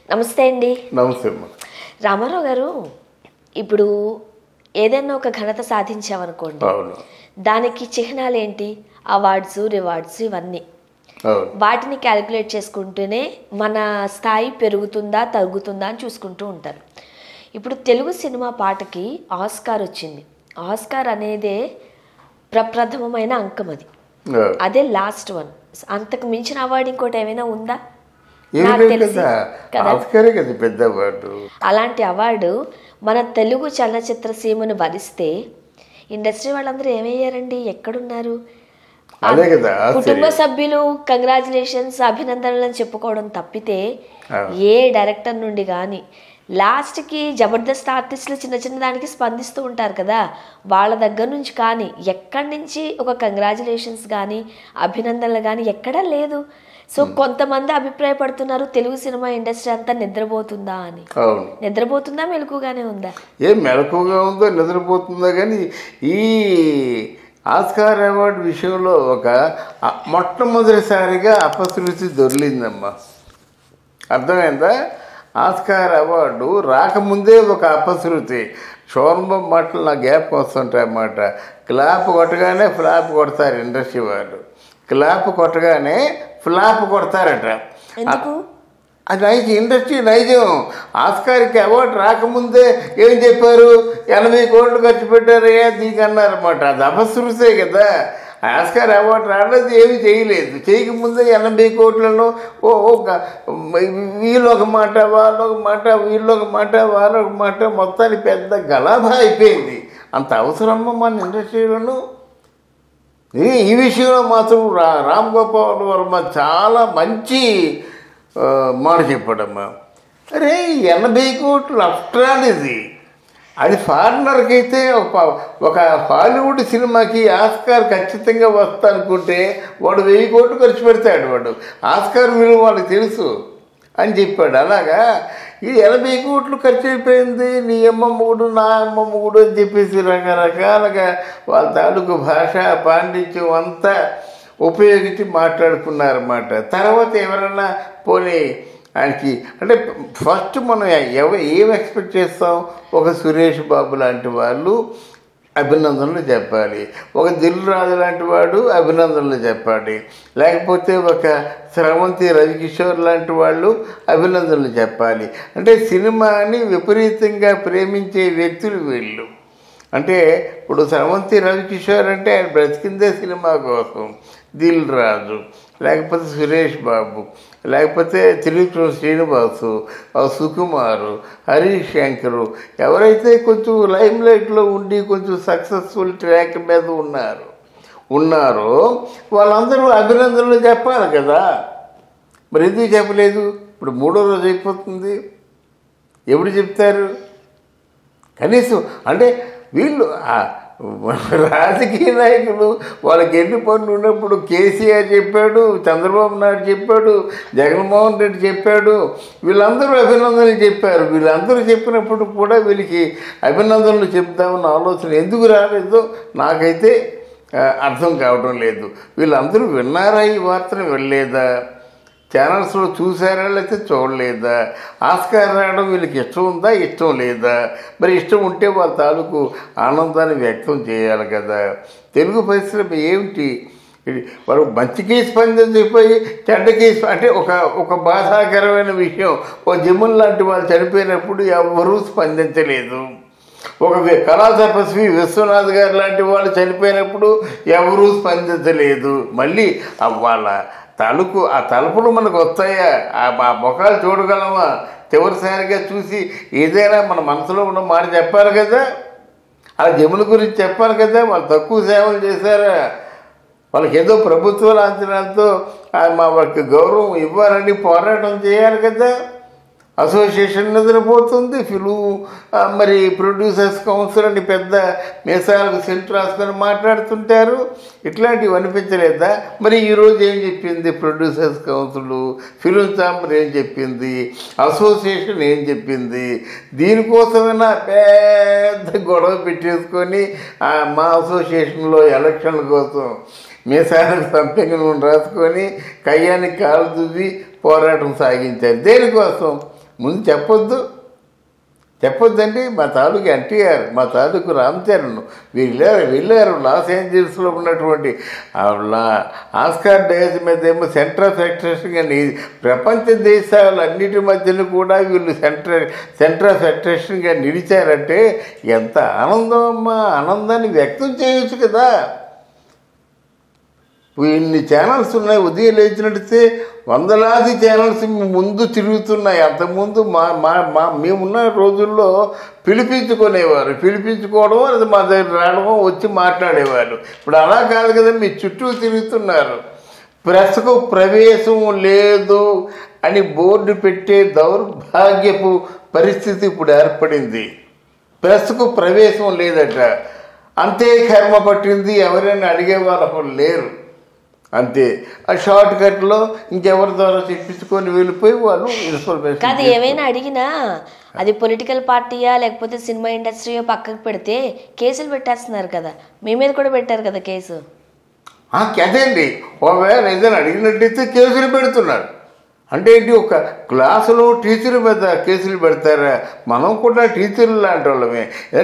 నమస్తే అండి. నమస్తే. రామారావు గారు, ఇప్పుడు ఏదైనా ఒక ఘనత సాధించామనుకోండి, దానికి చిహ్నాలు ఏంటి? అవార్డ్స్, రివార్డ్స్, ఇవన్నీ. వాటిని క్యాలిక్యులేట్ చేసుకుంటూనే మన స్థాయి పెరుగుతుందా తగ్గుతుందా అని చూసుకుంటూ ఉంటారు. ఇప్పుడు తెలుగు సినిమా పాటకి ఆస్కార్ వచ్చింది. ఆస్కార్ అనేదే ప్రప్రథమమైన అంకం. అదే లాస్ట్ వన్. అంతకు మించిన అవార్డు ఇంకోటి ఏమైనా ఉందా? అలాంటి అవార్డు మన తెలుగు చలనచిత్ర సీమను వరిస్తే ఇండస్ట్రీ వాళ్ళందరూ ఏమయ్యారండి? ఎక్కడున్నారు? కుటుంబ సభ్యులు కంగ్రాచులేషన్స్, అభినందనలు అని చెప్పుకోవడం తప్పితే ఏ డైరెక్టర్ నుండి కానీ లాస్ట్కి జబర్దస్త్ ఆర్టిస్టులు చిన్న చిన్న దానికి స్పందిస్తూ ఉంటారు కదా, వాళ్ళ దగ్గర నుంచి కానీ ఎక్కడి నుంచి ఒక కంగ్రాచులేషన్స్ కానీ అభినందనలు కానీ ఎక్కడా లేదు. సో కొంతమంది అభిప్రాయపడుతున్నారు తెలుగు సినిమా ఇండస్ట్రీ అంతా నిద్రపోతుందా అని. నిద్రపోతుందా, మెలకుగానే ఉందా? ఏం మెలకుగా ఉందో నిద్రపోతుందా? కానీ ఈ ఆస్కార్ అవార్డు విషయంలో ఒక మొట్టమొదటిసారిగా అపశృతి దొరికిందమ్మా. అర్థమైందా? ఆస్కార్ అవార్డు రాకముందే ఒక అపశృతి. షోర్మ మాటలు నా గ్యాప్ వస్తుంటాయి అన్నమాట. క్లాప్ కొట్టగానే ఫ్లాప్ కొడతారు ఇండస్ట్రీ వాళ్ళు, క్లాప్ కొట్టగానే ఫ్లాప్ కొడతారట. అది నైజం, ఇండస్ట్రీ నైజం. ఆస్కార్కి అవార్డు రాకముందే ఏం చెప్పారు? 80 కోట్లు ఖర్చు పెట్టారయ్యా దీనికి అన్నారన్నమాట. అది అపశృతే కదా. ఆస్కార్ అవార్డు రాలేదు, ఏమీ చేయలేదు. చేయకముందే 80 కోట్లను వీళ్ళొక మాట వాళ్ళొక మాట వీళ్ళొక మాట వాళ్ళొక మాట మొత్తానికి పెద్ద గలాభా అయిపోయింది. అంత అవసరమ్మా మన ఇండస్ట్రీలోనూ? ఈ విషయంలో మాత్రం రామ్ గోపాల్ వర్మ చాలా మంచి మాట చెప్పాడమ్మా. అరే 80 కోట్లు ఆఫ్టర్ ఇది. అది ఫారినర్కి అయితే ఒక హాలీవుడ్ సినిమాకి ఆస్కార్ ఖచ్చితంగా వస్తా అనుకుంటే వాడు 1000 కోట్లు ఖర్చు పెడతాడు. వాడు ఆస్కార్ విలువ వాళ్ళకి తెలుసు అని చెప్పాడు. అలాగా ఈ 80 కోట్లు ఖర్చు అయిపోయింది, నీ అమ్మ మూడు నా అమ్మ మూడు అని చెప్పేసి రకరకాలుగా వాళ్ళ తాలూకు భాష పాండిత్యం అంతా ఉపయోగించి మాట్లాడుకున్నారన్నమాట. తర్వాత ఎవరన్నా పోనీ ఆయనకి అంటే ఫస్ట్ మనం ఏం ఎక్స్పెక్ట్ చేస్తాం? ఒక సురేష్ బాబు లాంటి వాళ్ళు అభినందనలు చెప్పాలి, ఒక దిల్ రాజు లాంటి వాడు అభినందనలు చెప్పాలి, లేకపోతే ఒక స్రవంతి రవికిషోర్ లాంటి వాళ్ళు అభినందనలు చెప్పాలి. అంటే సినిమాని విపరీతంగా ప్రేమించే వ్యక్తులు వీళ్ళు. అంటే ఇప్పుడు స్రవంతి రవికిషోర్ అంటే ఆయన బ్రతికిందే సినిమా కోసం. దిల్ రాజు, లేకపోతే సురేష్ బాబు, లేకపోతే త్రివిక్రమ్ శ్రీనివాసు, సుకుమారు, హరీష్ శంకరు, ఎవరైతే కొంచెం లైమ్ లైట్లో ఉండి కొంచెం సక్సెస్ఫుల్ ట్రాక్ మీద ఉన్నారో వాళ్ళందరూ అభినందనలు చెప్పాలి కదా. మరి ఎందుకు చెప్పలేదు? ఇప్పుడు 3వ రోజు అయిపోతుంది, ఎప్పుడు చెప్తారు? కనీసం అంటే వీళ్ళు రాజకీయ నాయకులు వాళ్ళకి ఎన్ని పనులు ఉన్నప్పుడు కేసీఆర్ చెప్పాడు, చంద్రబాబు నాయుడు చెప్పాడు, జగన్మోహన్ రెడ్డి చెప్పాడు, వీళ్ళందరూ అభినందనలు చెప్పారు. వీళ్ళందరూ చెప్పినప్పుడు కూడా వీళ్ళకి అభినందనలు చెప్తామన్న ఆలోచన ఎందుకు రాలేదో నాకైతే అర్థం కావడం లేదు. వీళ్ళందరూ విన్నారా ఈ వార్తను? వెళ్ళలేదా? ఛానల్స్లో చూసారా లేకపోతే చూడలేదా? ఆస్కార్ రావడం వీళ్ళకి ఇష్టం ఉందా, ఇష్టం లేదా? మరి ఇష్టం ఉంటే వాళ్ళ తాలూకు ఆనందాన్ని వ్యక్తం చేయాలి కదా. తెలుగు పరిశ్రమ ఏమిటి? వారు మంచికి స్పందించిపోయి చెడ్డకి అంటే ఒక బాధాకరమైన విషయం, ఓ జమున్ లాంటి వాళ్ళు చనిపోయినప్పుడు ఎవరూ స్పందించలేదు. ఒక కళా తపస్వి విశ్వనాథ్ గారు లాంటి వాళ్ళు చనిపోయినప్పుడు ఎవరూ స్పందించలేదు. మళ్ళీ వాళ్ళ తలుపు ఆ తలుపులు మనకు వస్తాయా? ఆ ముఖాలు చూడగలమా? చివరిసారిగా చూసి ఏదైనా మన మనసులో ఉన్న మాట చెప్పాలి కదా. ఆ జముల గురించి చెప్పాలి కదా. వాళ్ళు తక్కువ సేవలు చేశారా? వాళ్ళకి ఏదో ప్రభుత్వ లాంఛనాలతో వాళ్ళకి గౌరవం ఇవ్వాలని పోరాటం చేయాలి కదా. అసోసియేషన్ నిద్రపోతుంది, మరి ప్రొడ్యూసర్స్ కౌన్సిల్ అని పెద్ద మీసాలకు సెంట్ రాసుకొని మాట్లాడుతుంటారు. ఇట్లాంటివి అనిపించలేదా? మరి ఈరోజు ఏం చెప్పింది ప్రొడ్యూసర్స్ కౌన్సిల్? ఫిలిం ఛాంబర్ ఏం చెప్పింది? అసోసియేషన్ ఏం చెప్పింది? దీనికోసమైనా పెద్ద గొడవ పెట్టేసుకొని మా అసోసియేషన్లో ఎలక్షన్ల కోసం మీసాలకు సంపెంగను రాసుకొని కయ్యానికి కాలు దువ్వి పోరాటం సాగించారు. దేనికోసం? ముందు చెప్పొద్దండి. మా తాలూకు ఎన్టీఆర్, మా తాలూకు రామ్ చరణ్ వెళ్ళారు లాస్ ఏంజల్స్లో ఉన్నటువంటి ఆస్కార్ డేస్ మీద ఏమో సెంటర్ ఆఫ్ అట్రాక్షన్ అని ప్రపంచ దేశాలన్నిటి మధ్యలో కూడా వీళ్ళు సెంటర్ ఆఫ్ అట్రాక్షన్గా నిలిచారంటే ఎంత ఆనందం అమ్మా. ఆనందాన్ని వ్యక్తం చేయొచ్చు కదా. ఇన్ని ఛానల్స్ ఉన్నాయి. ఉదయం లేచినట్టే వందలాది ఛానల్స్ ముందు తిరుగుతున్నాయి. అంతకుముందు మేమున్న రోజుల్లో పిలిపించుకోవడం అది మా దగ్గర రావడం, వచ్చి మాట్లాడేవారు. ఇప్పుడు అలా కాదు కదా, మీ చుట్టూ తిరుగుతున్నారు. ప్రెస్కు ప్రవేశం లేదు అని బోర్డు పెట్టే దౌర్భాగ్యపు పరిస్థితి ఇప్పుడు ఏర్పడింది. ప్రెస్కు ప్రవేశం లేదట. అంతే కర్మ పట్టింది. ఎవరైనా అడిగేవాళ్ళు అప్పుడు లేరు. అంతే. ఆ షార్ట్ కట్లో ఇంకెవరి ద్వారా చెప్పించుకొని వెళ్ళిపోయి వాళ్ళు ఇన్ఫర్మేషన్. కాదు, ఏమైనా అడిగినా అది పొలిటికల్ పార్టీయా లేకపోతే సినిమా ఇండస్ట్రీయో పక్కకు పెడితే కేసులు పెట్టేస్తున్నారు కదా. మీ మీద కూడా పెట్టారు కదా కేసు. అదే అండి. ఒకవేళ ఏదైనా అడిగినట్టయితే కేసులు పెడుతున్నారు. అంటే ఏంటి, ఒక క్లాసులో టీచర్ మీద కేసులు పెడతారా? మనం కూడా టీచర్లు లాంటి వాళ్ళమే.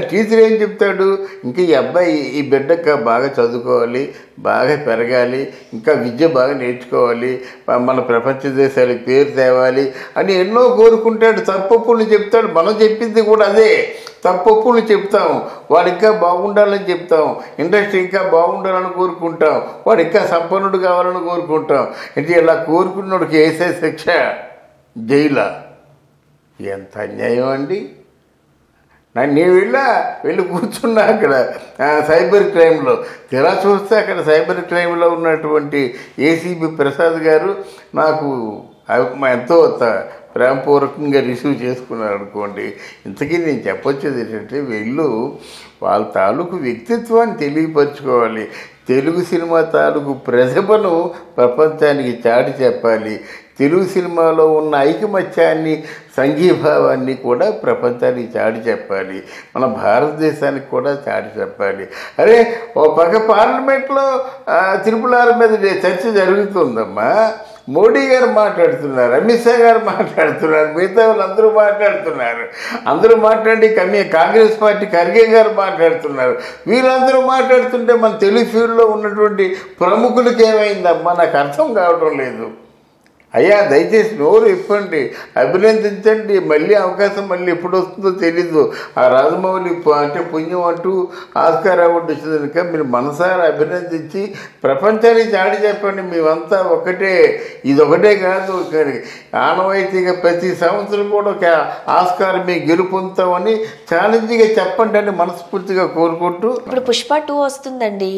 టీచర్ ఏం చెప్తాడు, ఇంకా ఈ అబ్బాయి ఈ బిడ్డక బాగా చదువుకోవాలి, బాగా పెరగాలి, ఇంకా విద్య బాగా నేర్చుకోవాలి, మన ప్రపంచ దేశాలకు పేరు తేవాలి అని ఎన్నో కోరుకుంటాడు. తప్పొప్పులు చెప్తాడు. మనం చెప్పింది కూడా అదే. తప్పొప్పులు చెప్తాం. వాడు ఇంకా బాగుండాలని చెప్తాం. ఇండస్ట్రీ ఇంకా బాగుండాలని కోరుకుంటాం. వాడు ఇంకా సంపన్నుడు కావాలని కోరుకుంటాం. అంటే ఇలా కోరుకున్నోడికి వేసే శిక్ష జైలా. ఎంత అన్యాయం అండి. నేను వెళ్ళి కూర్చున్నా అక్కడ సైబర్ క్రైమ్లో. తెరా చూస్తే అక్కడ సైబర్ క్రైమ్లో ఉన్నటువంటి ఏసీబీ ప్రసాద్ గారు నాకు ఎంతో ప్రేమపూర్వకంగా రిసీవ్ చేసుకున్నారు అనుకోండి. ఇంతకీ నేను చెప్పొచ్చేది ఏంటంటే, వీళ్ళు వాళ్ళ తాలూకు వ్యక్తిత్వాన్ని తెలియపరచుకోవాలి. తెలుగు సినిమా తాలూకు ప్రతిభను ప్రపంచానికి చాటి చెప్పాలి. తెలుగు సినిమాలో ఉన్న ఐకమత్యాన్ని, సంఘీభావాన్ని కూడా ప్రపంచానికి చాటి చెప్పాలి. మన భారతదేశానికి కూడా చాటి చెప్పాలి. అరే, ఓ పక్క పార్లమెంట్లో త్రిపుల్ మీద చర్చ జరుగుతుందమ్మా. మోడీ గారు మాట్లాడుతున్నారు, అమిత్ షా గారు మాట్లాడుతున్నారు, మిగతా వాళ్ళందరూ మాట్లాడుతున్నారు. అందరూ మాట్లాడి కాంగ్రెస్ పార్టీ ఖర్గే గారు మాట్లాడుతున్నారు. వీళ్ళందరూ మాట్లాడుతుంటే మన తెలుగు ఫీల్డ్లో ఉన్నటువంటి ప్రముఖులకి ఏమైందమ్మా? నాకు అర్థం కావడం లేదు. అయ్యా, దయచేసి నోరు ఇప్పండి, అభినందించండి. మళ్ళీ అవకాశం మళ్ళీ ఎప్పుడు వస్తుందో తెలీదు. ఆ రాజమౌళి అంటే పుణ్యం అంటూ ఆస్కార్ అవార్డు వచ్చింది కనుక మీరు మనసారా అభినందించి ప్రపంచానికి చాటి చెప్పండి. మేమంతా ఒకటే, ఇదొకటే కాదు, ఆనవాయితీగా ప్రతి సంవత్సరం కూడా ఒక ఆస్కార్ మేము గెలుపొందుతామని ఛాలెంజ్గా చెప్పండి అని మనస్ఫూర్తిగా కోరుకుంటూ. ఇప్పుడు పుష్ప 2 వస్తుందండి.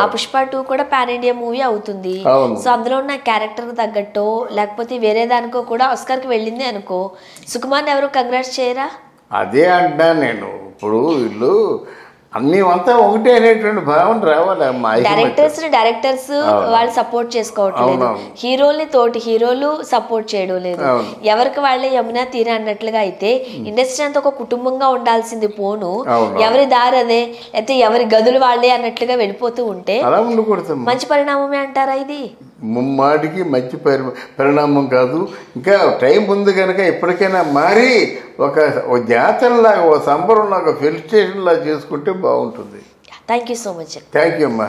ఆ పుష్ప 2 కూడా పాన్ ఇండియా మూవీ అవుతుంది. సో అందులో ఉన్న క్యారెక్టర్ తగ్గట్టు లేకపోతే వేరే దానికో కూడా ఆస్కార్కి వెళ్ళింది అనుకో, సుకుమార్ని ఎవరు కంగ్రాట్స్ చేయరా? అదే అంటున్నా నేను. ఇప్పుడు వీళ్ళు మేమంతా ఒకటే అనేటువంటి భావన రావాలి. డైరెక్టర్స్ వాళ్ళు సపోర్ట్ చేసుకోవట్లేదు, హీరోల్ని తోటి హీరోలు సపోర్ట్ చేయడం లేదు. ఎవరికి వాళ్ళే యమునా తీర అన్నట్లుగా అయితే ఇండస్ట్రీ అంతా ఒక కుటుంబంగా ఉండాల్సింది పోను ఎవరి దారి అదే, అయితే ఎవరి గదులు వాళ్ళే అన్నట్లుగా వెళ్ళిపోతూ ఉంటే మంచి పరిణామమే అంటారా? ఇది ముమ్మాటికి మంచి పరిణామం కాదు. ఇంకా టైం ఉంది కనుక ఎప్పటికైనా మారి ఒక జాతరలాగా, ఒక సంబరంలాగా, ఫెలిస్టేషన్ లాగా చేసుకుంటే బాగుంటుంది. Thank you so much. Thank you అమ్మా.